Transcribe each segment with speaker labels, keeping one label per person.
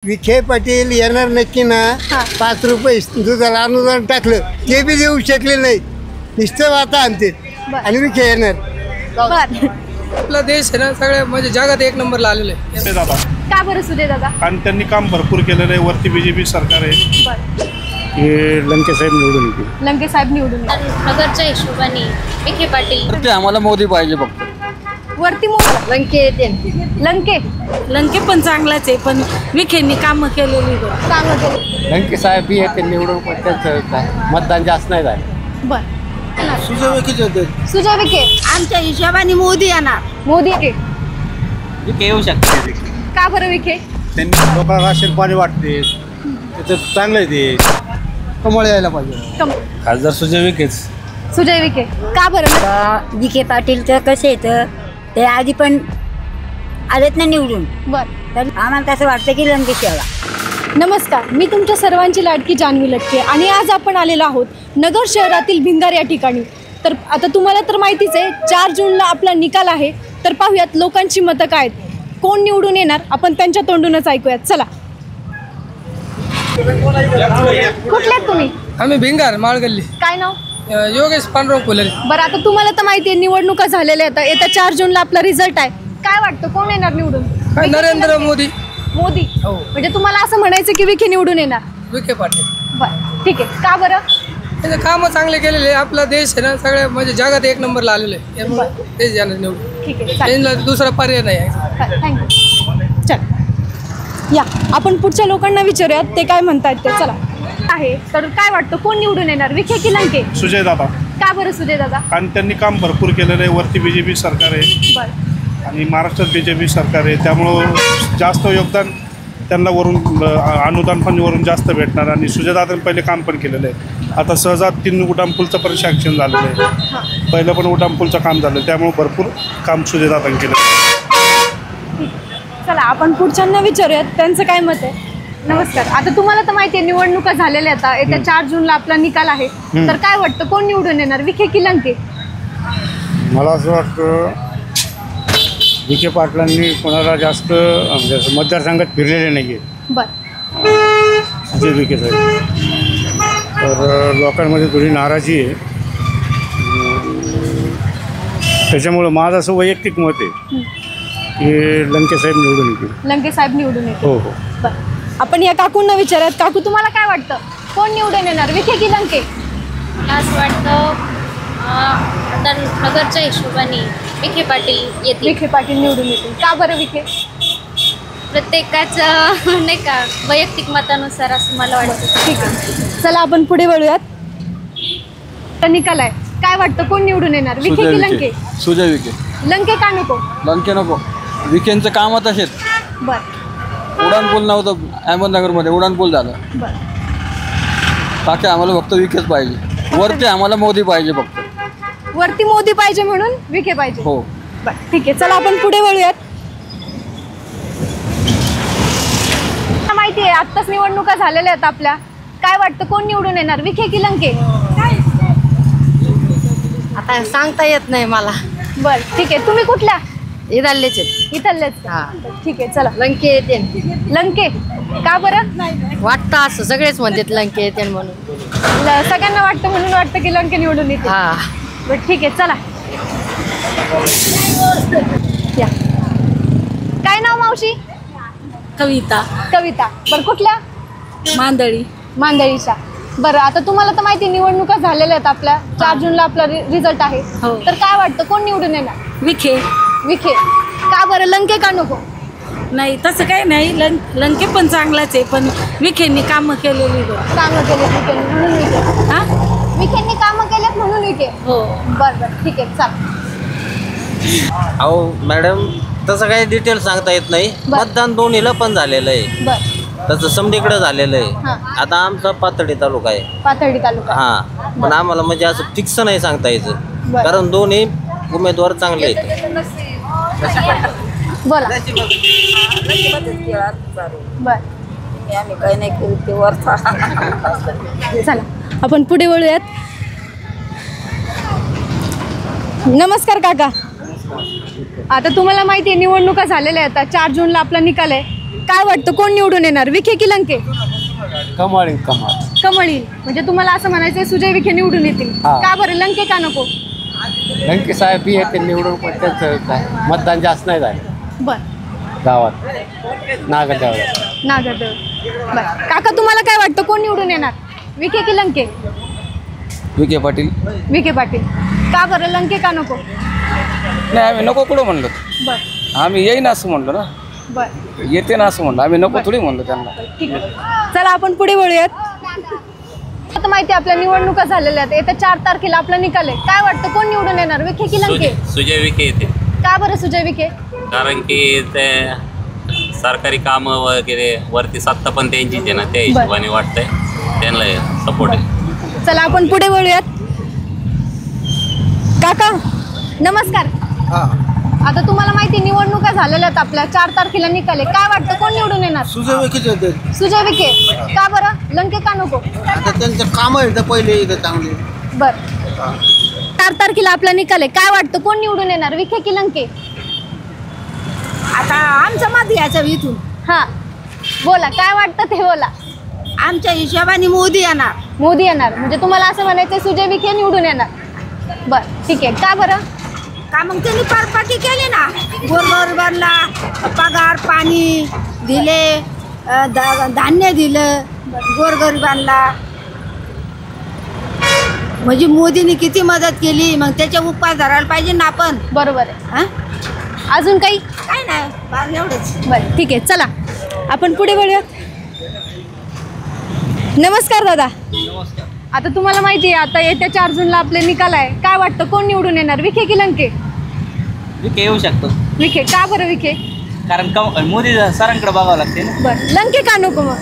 Speaker 1: विखे पाटील येणार नक्की ना. 5 रुपये दुधाला अनुदान टाकलं ते बी देऊ शकले नाही. नुसतं वाता आणते आणि विखे येणार.
Speaker 2: आपला देश आहे ना सगळ्या म्हणजे जगात एक नंबरला आलेलं आहे.
Speaker 3: दादा
Speaker 4: का बरं सुदे दादा?
Speaker 3: आणि त्यांनी काम भरपूर केलेलं आहे. वरती बीजेपी सरकार आहे.
Speaker 1: हे लंके साहेब निवडून येतील.
Speaker 4: लंके साहेब निवडून
Speaker 5: नगरच्या हिशोबाने विखे पाटील.
Speaker 6: ते आम्हाला मोदी पाहिजे फक्त.
Speaker 4: वरती लंके येते.
Speaker 5: लंके पण चांगलाच आहे, पण विखेंनी कामं केलेली
Speaker 4: कामं केली.
Speaker 6: लंके साहेब बी येते निवडून, पण त्यांचं मतदान जास्त नाही झालं.
Speaker 4: बर
Speaker 1: सुजय
Speaker 4: विखे
Speaker 5: आमच्या हिशोबाने मोदी येणार.
Speaker 4: मोदी विखे.
Speaker 6: येऊ शकते.
Speaker 4: का बरं विखे?
Speaker 1: त्यांनी लोकांना राशन पाणी वाटते त्याचं चांगलं आहे. ते कमळ यायला पाहिजे.
Speaker 3: खासदार सुजय विखेच.
Speaker 4: सुजय विखे का बरं?
Speaker 7: विखे पाटील तर कसे आहेत, ते आधी पण आलेत ना निवडून,
Speaker 4: बर.
Speaker 7: तर आम्हाला तसं वाटतं की लंकेश यावा.
Speaker 4: नमस्कार, मी तुमच्या सर्वांची लाडकी जान्हवी लटके आणि आज आपण आलेलो आहोत नगर शहरातील भिंगार या ठिकाणी. तर आता तुम्हाला तर माहितीच आहे 4 जूनला आपला निकाल आहे. तर पाहूयात लोकांची मतं काय आहेत, कोण निवडून येणार, आपण त्यांच्या तोंडूनच ऐकूयात. चला. कुठले आहेत तुम्ही?
Speaker 2: आम्ही भिंगार माळगल्ली.
Speaker 4: काय नाव?
Speaker 2: योगेश पांडुरंग फुले.
Speaker 4: बरं, आता तुम्हाला तर माहिती आहे निवडणुका झालेल्या आहेत. येत्या 4 जूनला आपला रिझल्ट आहे. काय वाटतं कोण येणार निवडून?
Speaker 2: नरेंद्र मोदी.
Speaker 4: मोदी.
Speaker 2: हो.
Speaker 4: म्हणजे तुम्हाला असं म्हणायचं की विखे निवडून येणार?
Speaker 2: विखे पाटील.
Speaker 4: बरं, ठीक आहे. का बरं?
Speaker 2: त्याचे कामं चांगले केलेले आहे. आपला देश आहे ना सगळ्या म्हणजे जगात एक नंबरला आलेलं आहे. त्यामुळे तेच येणार निवडून.
Speaker 4: ठीक आहे, चालेल.
Speaker 2: त्यांना दुसरा पर्याय नाही आहे.
Speaker 4: थँक्यू. चल या आपण पुढच्या लोकांना विचारूयात ते काय म्हणतात ते. चला. आहे तर काय वाटतं कोण निवडून येणार, विखे की लंके?
Speaker 3: सुजय दादा.
Speaker 4: का बरं सुजय दादा?
Speaker 3: आणि त्यांनी काम भरपूर केलेलं आहे. वरती बीजेपी सरकार आहे
Speaker 4: बरं.
Speaker 3: आणि महाराष्ट्रात बीजेपी सरकार आहे. त्यामुळं जास्त योगदान त्यांना वरून अनुदान पण वरून जास्त भेटणार. आणि सुजयदादांनी पहिले काम पण केलेलं आहे. आता सहजात 3 उड्डाणपूलचं पण सँक्शन झालेलं आहे. पहिलं पण उड्डाणपूलचं काम झालं, त्यामुळे भरपूर काम सुजयदादांनी केलं.
Speaker 4: चला आपण पुढच्यांना विचारूयात त्यांचं काय मत आहे. नमस्कार, आता तुम्हाला तर माहिती आहे निवडणुका झालेल्या आता. येत्या 4 जूनला आपला निकाल आहे. तर काय वाटतं कोण निवडून येणार, विखे की लंके?
Speaker 1: मला असं वाटतं विखे पाटलांनी कोणाला जास्त मतदारसंघात फिरलेले नाही आहे.
Speaker 4: बरं.
Speaker 1: सुजय विखे साहेब. तर लोकांमध्ये थोडी नाराजी आहे. त्याच्यामुळं माझं असं वैयक्तिक मत आहे की लंके साहेब निवडून येतील.
Speaker 4: लंके साहेब निवडून येतील.
Speaker 1: हो हो.
Speaker 4: बरं, आपण या काकूंना विचारत. काकू तुम्हाला काय वाटतं कोण निवडून येणार, विखे की लंके?
Speaker 5: असं वाटतं आता नगरच्या हिशोबाने विखे पाटील येतील.
Speaker 4: विखे पाटील निवडून येतील. का बरं विखे?
Speaker 5: प्रत्येकाचं नाही का वैयक्तिक मतानुसार असं मला वाटतं.
Speaker 4: ठीक आहे, चला आपण पुढे वळूयात. तर निकाल आहे, काय वाटतं कोण निवडून येणार, विखे की लंके?
Speaker 6: सुजय विखे.
Speaker 4: लंके का नको?
Speaker 6: लंके नको. विखेंचं काम तसेच.
Speaker 4: बरं
Speaker 6: उड्डाणपूल नव्हतं अहमदनगरमध्ये, उड्डाणपूल झालं.
Speaker 4: बरं.
Speaker 6: बाकी आम्हाला फक्त विखेच पाहिजे. वरती आम्हाला मोदी पाहिजे फक्त.
Speaker 4: वरती मोदी पाहिजे म्हणून विखे पाहिजे.
Speaker 6: हो.
Speaker 4: बरं ठीक आहे, चला आपण पुढे वळूयात. माहिती आहे आत्ताच निवडणुका झालेल्या आहेत आपल्या. काय वाटतं कोण निवडून येणार, विखे की लंके?
Speaker 7: आता सांगता येत नाही मला.
Speaker 4: बरं ठीक आहे, तुम्ही कुठल्या?
Speaker 7: इथलेच
Speaker 4: इथलेच. ठीक आहे, चला.
Speaker 7: लंके येते.
Speaker 4: लंके का बरं?
Speaker 7: वाटतं असं सगळेच म्हणतात लंके येते म्हणून.
Speaker 4: सगळ्यांना वाटतं म्हणून वाटतं की लंके निवडून येते.
Speaker 7: हा.
Speaker 4: बरं ठीक आहे, चला या. काय नाव मावशी?
Speaker 5: कविता.
Speaker 4: कविता. बरं कुठल्या?
Speaker 5: मांदळी.
Speaker 4: मांदळीच्या. बरं, आता तुम्हाला तर माहिती निवडणुका झालेल्या आहेत आपल्या. 4 जूनला आपला रिझल्ट आहे.
Speaker 5: हो.
Speaker 4: तर काय वाटतं कोण निवडून येणार,
Speaker 5: विखे.
Speaker 4: विखे का बरं, लंके का नको?
Speaker 5: नाही तसं काही नाही, लंके पण चांगलाच आहे, पण विखेंनी कामं केलेली
Speaker 4: कामं केलेत विखेंनी म्हणून विखे.
Speaker 5: हा.
Speaker 4: विखेंनी कामं केलेत म्हणून विखे.
Speaker 5: हो.
Speaker 4: बरं ठीक आहे, चाल.
Speaker 8: अहो मॅडम, तसं काही डिटेल सांगता येत नाही.
Speaker 4: बरं.
Speaker 8: मतदान दोन्हीला पण झालेलं आहे.
Speaker 4: बरं.
Speaker 8: तसं समडीकडे झालेलं
Speaker 4: हां.
Speaker 8: आहे. आता आमचा पाथर्डी तालुका आहे.
Speaker 4: पाथर्डी तालुका.
Speaker 8: हां, पण आम्हाला म्हणजे असं फिक्स नाही सांगता यायचं,
Speaker 4: बरं.
Speaker 8: कारण दोन्ही उमेदवार चांगले आहेत.
Speaker 4: बोला. बरं
Speaker 7: आम्ही काही नाही केलं ते वरचा.
Speaker 4: चला आपण पुढे वळूयात. नमस्कार काका. आता तुम्हाला माहिती आहे निवडणुका झालेल्या आहेत. 4 जूनला आपला निकाल आहे. काय वाटतं कोण निवडून येणार, विखे की लंके?
Speaker 6: कमळ
Speaker 4: कमळ येईल. म्हणजे तुम्हाला असं म्हणायचं सुजय विखे निवडून येतील. का बरं, लंके का नको?
Speaker 6: लंके साहेब बी येते निवडून, पण त्यांचं काय मतदान जास्त नाही झालं
Speaker 4: बर,
Speaker 6: गावात
Speaker 4: नागरदेव. बर काका, तुम्हाला काय वाटतं कोण निवडून येणार, विखे की लंके?
Speaker 6: विखे पाटील.
Speaker 4: विखे पाटील. का बरं, लंके का नको?
Speaker 6: नाही, आम्ही नको कुठं म्हणलो,
Speaker 4: बर
Speaker 6: आम्ही येईन असं म्हणलो ना,
Speaker 4: बर
Speaker 6: येते ना असं म्हणलं, आम्ही नको थोडी म्हणलो त्यांना.
Speaker 4: ठीक आहे. चला आपण पुढे वळूयात. आता माहिती आपल्या निवडणुका झालेल्या आहेत, येत्या 4 तारखेला आपला निकाल आहे. काय वाटतं कोण निवडून येणार, विखे की लंके?
Speaker 9: सुजय विखे येते.
Speaker 4: का बरं सुजय विखे?
Speaker 9: कारण की ते सरकारी कामं वगैरे वरती सत्ता पण त्यांचीच आहे ना, त्या हिशोबाने वाटतंय त्यांना सपोर्ट आहे.
Speaker 4: चला आपण पुढे वळूयात. काका नमस्कार. आता तुम्हाला माहिती निवडणुका झालेल्या आहेत आपल्या, 4 तारखेला निकाल आहे. काय वाटतं कोण निवडून येणार?
Speaker 1: सुजय विखेच होते.
Speaker 4: सुजय विखे. का बरं, लंके का नको?
Speaker 1: आता त्यांचं काम आहे पहिले इथं चांगले.
Speaker 4: बर 4 तारखेला आपला निकाल आहे. काय वाटतं कोण निवडून येणार, विखे की लंके?
Speaker 7: आता आमचं मत घ्यायचं इथून.
Speaker 4: हा बोला, काय वाटतं ते बोला.
Speaker 7: आमच्या हिशोबाने मोदी येणार.
Speaker 4: मोदी येणार. म्हणजे तुम्हाला असं म्हणायचं सुजय विखे निवडून येणार. बर ठीक आहे. का बरं?
Speaker 7: का मग त्यांनी पारपाटी केली ना, गोरगरिबांना पगार पाणी दिले, धान्य दिलं गोरगरिबांना. म्हणजे मोदीने किती मदत केली, मग त्याच्या उपकार धरायला पाहिजे ना आपण.
Speaker 4: बरोबर आहे.
Speaker 7: हां,
Speaker 4: अजून काही?
Speaker 7: काय नाही, बस एवढंच.
Speaker 4: बरं ठीक आहे. चला आपण पुढे वळूयात. नमस्कार दादा. आता तुम्हाला माहिती आहे आता येत्या 4 जूनला आपले निकाल आहे. काय वाटतं कोण निवडून येणार, विखे की लंके?
Speaker 8: विखे येऊ शकतो,
Speaker 4: विखे. का बरं विखे?
Speaker 8: कारण मोदी सरांकडे बघावं लागते ना.
Speaker 4: बरं लंके का नको मग?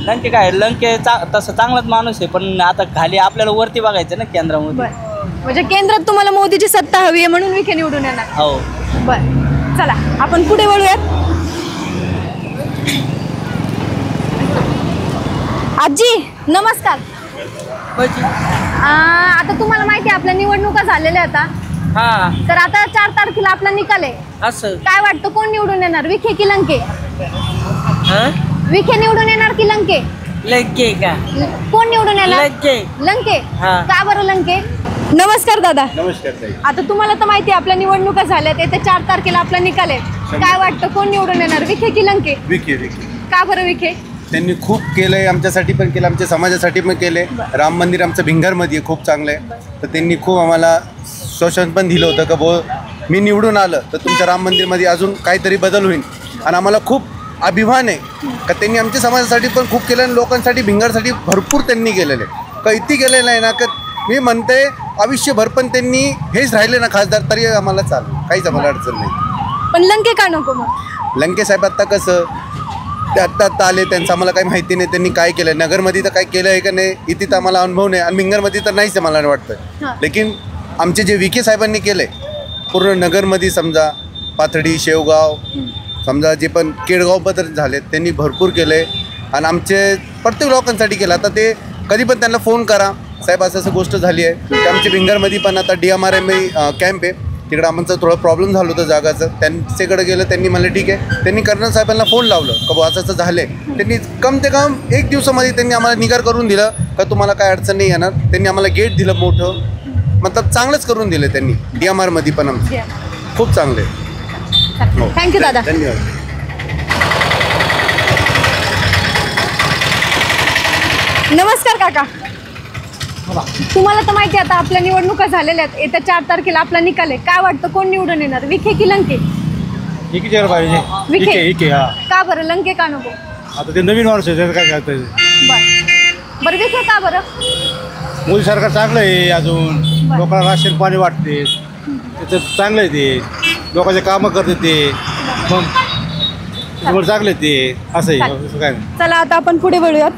Speaker 8: लंके काय, लंके तसं चांगलाच माणूस आहे, पण आता खाली आपल्याला वरती बघायचं ना केंद्रामध्ये.
Speaker 4: बरं म्हणजे केंद्रात तुम्हाला मोदीची सत्ता हवी आहे म्हणून विखे निवडून येणार.
Speaker 8: हो.
Speaker 4: बरं चला आपण पुढे वळूयात. आजी नमस्कार. आता तुम्हाला माहिती आहे आपल्या निवडणुका झालेल्या आता.
Speaker 5: हा
Speaker 4: तर आता 4 तारखेला आपला निकाल आहे.
Speaker 5: असं.
Speaker 4: काय वाटतं कोण निवडून येणार, विखे की लंके?
Speaker 5: हा,
Speaker 4: विखे निवडून येणार की लंके?
Speaker 5: लंके का?
Speaker 4: कोण निवडून येणार?
Speaker 5: लंके.
Speaker 4: लंके.
Speaker 5: हा.
Speaker 4: का बरं लंके? नमस्कार दादा.
Speaker 3: नमस्कार ताई.
Speaker 4: आता तुम्हाला तर माहिती आहे आपल्या निवडणुका झाल्यात, येत्या 4 तारखेला आपला निकाल आहे. काय वाटतं कोण निवडून येणार, विखे की लंके?
Speaker 3: विखे.
Speaker 4: का बरं विखे?
Speaker 10: त्यांनी खूप केलंय, आमच्यासाठी पण केलं, आमच्या समाजासाठी पण केले. राम मंदिर आमचं भिंगरमध्ये आहे, खूप चांगलं आहे. तर त्यांनी खूप आम्हाला श्वासन पण दिलं होतं का मी निवडून आलं तर तुमच्या राम मंदिरमध्ये अजून काहीतरी बदल होईल. आणि आम्हाला खूप अभिमान आहे का त्यांनी आमच्या समाजासाठी पण खूप केलं आणि लोकांसाठी भिंगरसाठी भरपूर त्यांनी केलेलं आहे. का इतकी केलेलं आहे ना का मी म्हणते आयुष्यभर पण त्यांनी हेच राहिले ना खासदार तरी आम्हाला चालेल, काहीच आम्हाला अडचण नाही.
Speaker 4: पण लंके का नको मग?
Speaker 10: लंके साहेब आत्ता कसं ते आत्ता आले, त्यांचं आम्हाला काही माहिती नाही त्यांनी काय केलं. नगरमध्ये तर काय केलं आहे का नाही इथे तर आम्हाला अनुभव नाही, आणि भिंगरमध्ये तर नाहीच आहे मला वाटतं. लेकिन आमचे जे विखे साहेबांनी केलं आहे पूर्ण नगरमध्ये, समजा पाथडी शेवगाव समजा जे पण केडगावबद्दल झाले त्यांनी भरपूर केलं आहे. आणि आमचे प्रत्येक लोकांसाठी केलं. आता ते कधी पण त्यांना फोन करा, साहेब असं गोष्ट झाली आहे. ते आमच्या भिंगरमध्ये पण आता DMRM कॅम्प आहे, तिकडं आमचं थोडं प्रॉब्लेम झालं होतं जागाचं, त्यांच्याकडे गेलं. त्यांनी म्हणलं ठीक आहे, त्यांनी कर्नल साहेबांना फोन लावलं का बुवा असं झालं आहे. त्यांनी कम ते कम 1 दिवसामध्ये त्यांनी आम्हाला निगार करून दिलं का तुम्हाला काय अडचण नाही येणार. त्यांनी आम्हाला गेट दिलं मोठं, मतलब चांगलंच करून दिलं त्यांनी. DMRमध्ये पण आमचं खूप चांगलं आहे.
Speaker 4: थँक्यू दादा.
Speaker 10: धन्यवाद.
Speaker 4: नमस्कार काका. तुम्हाला तर माहिती आहे आता आपल्या निवडणुका झालेल्या आहेत, येत्या 4 तारखेला आपला निकाल आहे. काय वाटतं कोण निवडून येणार, विखे की लंके?
Speaker 3: विखे पाहिजे.
Speaker 4: विखे. का बरं, लंके का नको?
Speaker 3: आता ते नवीन वर्ष आहे, काय करताय.
Speaker 4: बरं विखे का बरं?
Speaker 3: मोदी सरकार चांगलं आहे, अजून लोकांना राशन पाणी वाटते, त्याचं चांगलं आहे. ते लोकांचे कामं करते, ते मग चांगलं आहे ते. असं आहे, असं काय नाही.
Speaker 4: चला आता आपण पुढे वळूयात.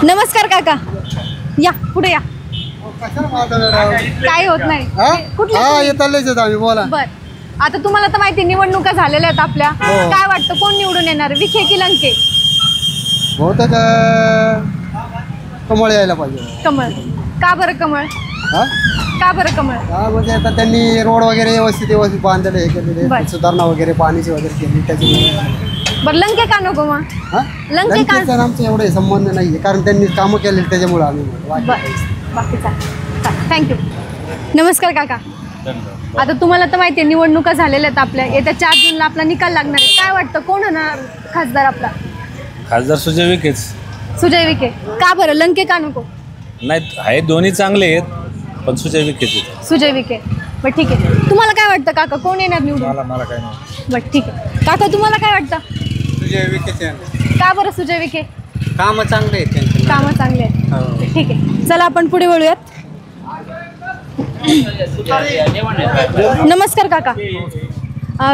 Speaker 4: नमस्कार काका, या पुढे या. काय होत नाही. कुठले
Speaker 1: बोला.
Speaker 4: बर आता तुम्हाला तर माहिती निवडणुका झालेल्या आहेत आपल्या. काय वाटतं कोण निवडून येणार, विखे की लंके?
Speaker 1: बहुतेक कमळ यायला पाहिजे.
Speaker 4: कमळ. का बरं कमळ?
Speaker 1: हा
Speaker 4: का बरं कमळ?
Speaker 1: हा म्हणजे आता त्यांनी रोड वगैरे व्यवस्थित बांधलेले हे केलेले,
Speaker 4: बरं.
Speaker 1: सुधारणा वगैरे पाणीची वगैरे केली त्याच्यामुळे.
Speaker 4: बरं लंके का नको मग?
Speaker 1: हा
Speaker 4: लंके का?
Speaker 1: लंकेचा आमचा एवढे संबंध नाहीये, कारण त्यांनी कामं केलेली त्याच्यामुळे आम्ही
Speaker 4: बरं बाकीचा थँक्यू. नमस्कार काका. आता तुम्हाला तर माहिती आहे निवडणुका झालेल्या आहेत आपल्या. येत्या 4 जूनला आपला निकाल लागणार आहे. काय वाटतं कोण होणार खासदार आपला?
Speaker 11: खासदार सुजय विखेच.
Speaker 4: सुजय विखे. का बरं लंके का नको?
Speaker 11: नाही आहे, दोन्ही चांगले आहेत पण सुजय विखेच आहेत.
Speaker 4: सुजय विखे. बरं ठीक आहे. तुम्हाला काय वाटतं काका कोण येणार निवडून?
Speaker 11: मला काय नाही.
Speaker 4: बरं ठीक आहे. काका तुम्हाला काय वाटतं?
Speaker 1: सुजय विखे.
Speaker 4: का बरं सुजय विखे?
Speaker 1: कामं चांगले आहेत त्यांचे.
Speaker 4: कामं चांगले आहेत. ठीक आहे चला आपण पुढे वळूयात. नमस्कार काका.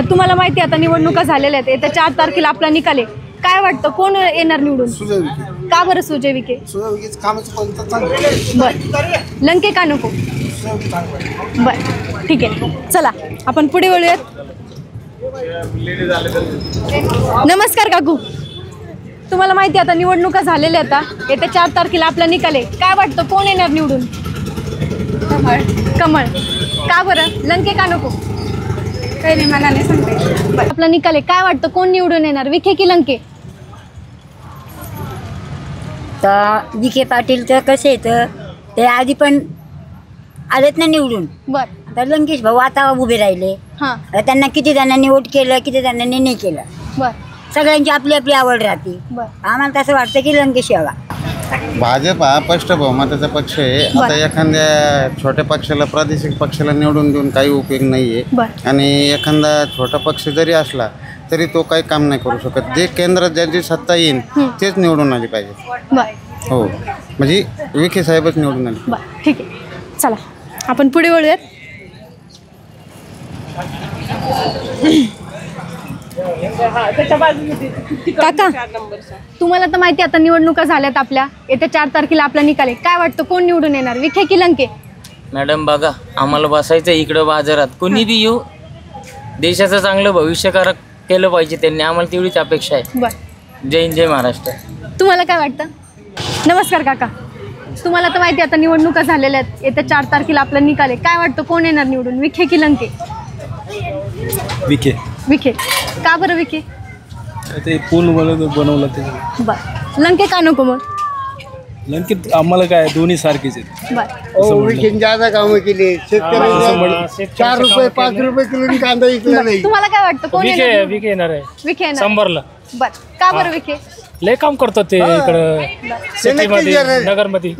Speaker 4: तुम्हाला माहिती आहे आता निवडणुका झालेल्या आहेत. येत्या 4 तारखेला आपला निकाल आहे. काय वाटतं कोण येणार निवडून?
Speaker 1: सुजय विखे.
Speaker 4: का बरं सुजय विखे?
Speaker 1: सुजय विखेच कामाचं पण चांगलं.
Speaker 4: बरं लंके का नको? बरं ठीक आहे चला आपण पुढे वळूयात. नमस्कार काकू. तुम्हाला माहिती आहे आता निवडणुका झालेल्या आता. येत्या 4 तारखेला आपला निकाल आहे. काय वाटतं कोण येणार निवडून? कमळ. कमळ. का बरं लंके का नको? काही नाही मला नाही सांगते. आपला निकाल आहे. काय वाटतं कोण निवडून येणार विखे की लंके?
Speaker 7: तर विखे पाटील तर कसे आहेत ते आधी पण आलेत ना निवडून.
Speaker 4: बरं.
Speaker 7: आता लंकेश भाऊ आता उभे राहिले.
Speaker 4: हां.
Speaker 7: आता त्यांना किती जणांनी वोट केलं किती जणांनी नाही केलं.
Speaker 4: बरं.
Speaker 7: सगळ्यांची आपली आपली आवड राहते.
Speaker 4: बरं.
Speaker 7: आम्हाला तसं वाटतं की लंकेश यावा.
Speaker 10: भाजप हा स्पष्ट बहुमताचा पक्ष आहे. आता एखाद्या छोट्या पक्षाला प्रादेशिक पक्षाला निवडून देऊन काही उपयोग नाही आहे.
Speaker 4: बरं.
Speaker 10: आणि एखादा छोटा पक्ष जरी असला तरी तो काही काम नाही करू शकत. जे केंद्रात ज्यांची सत्ता येईल तेच निवडून आली पाहिजे.
Speaker 4: बरं.
Speaker 10: हो म्हणजे विखे साहेबच निवडून आले.
Speaker 4: बरं ठीक आहे चला आपण पुढे वळूयात. काका तुम्हाला तर माहिती आता निवडणुका झाल्यात आपल्या. येत्या 4 तारखेला आपला निकाल आहे. काय वाटतं कोण निवडून येणार विखे की लंके?
Speaker 12: मॅडम बघा आम्हाला बसायचं इकडं बाजारात कोणी बी येऊ देशाचं चांगलं भविष्यकारक केलं पाहिजे त्यांनी. आम्हाला तेवढीच अपेक्षा आहे.
Speaker 4: बरं.
Speaker 12: जय हिंद जय महाराष्ट्र.
Speaker 4: तुम्हाला काय वाटतं? नमस्कार काका. तुम्हाला तर माहिती आता निवडणुका झालेल्या आहेत. येत्या 4 तारखेला आपला निकाल आहे. काय वाटतं कोण येणार निवडून विखे की लंके?
Speaker 11: विखे.
Speaker 4: विखे. का बरं विखे?
Speaker 11: ते पूल बनवलं ते.
Speaker 4: बरं लंके का नको मग?
Speaker 11: लंकेत आम्हाला काय दोन्ही सारखेच आहेत.
Speaker 4: बरं.
Speaker 1: विखे ज्यादा कामं केली. शेतकरी 4 रुपये 5 रुपये किलो कांदा विकला नाही.
Speaker 4: तुम्हाला काय वाटतं कोण येणार?
Speaker 13: विखे येणार आहे
Speaker 4: विखे येणार.
Speaker 13: संबरला.
Speaker 4: बरं का बरं विखे?
Speaker 13: लय काम करतो ते इकडं सिटीमध्ये नगरमध्ये.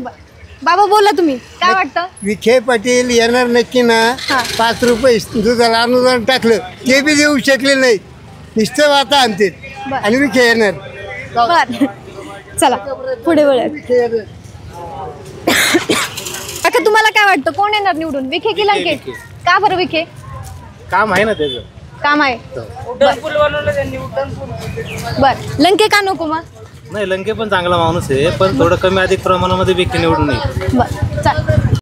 Speaker 4: बाबा बोला तुम्ही काय वाटतं?
Speaker 1: विखे पाटील येणार नक्की ना. 5 रुपये दुधाला अनुदान टाकलं ते बी देऊ शकले नाही. नुसतं वाता आणते आणि विखे येणार.
Speaker 4: बर चला पुढे वळूयात. काका तुम्हाला काय वाटतं कोण येणार निवडून विखे की लंके? का बरं विखे?
Speaker 13: काम आहे ना त्याचं.
Speaker 4: काम आहे. बर लंके का नको मग?
Speaker 13: नाही लंके पण चांगला माणूस आहे पण थोडं कमी अधिक प्रमाणामध्ये विखे निवडून येईल.
Speaker 4: बर चल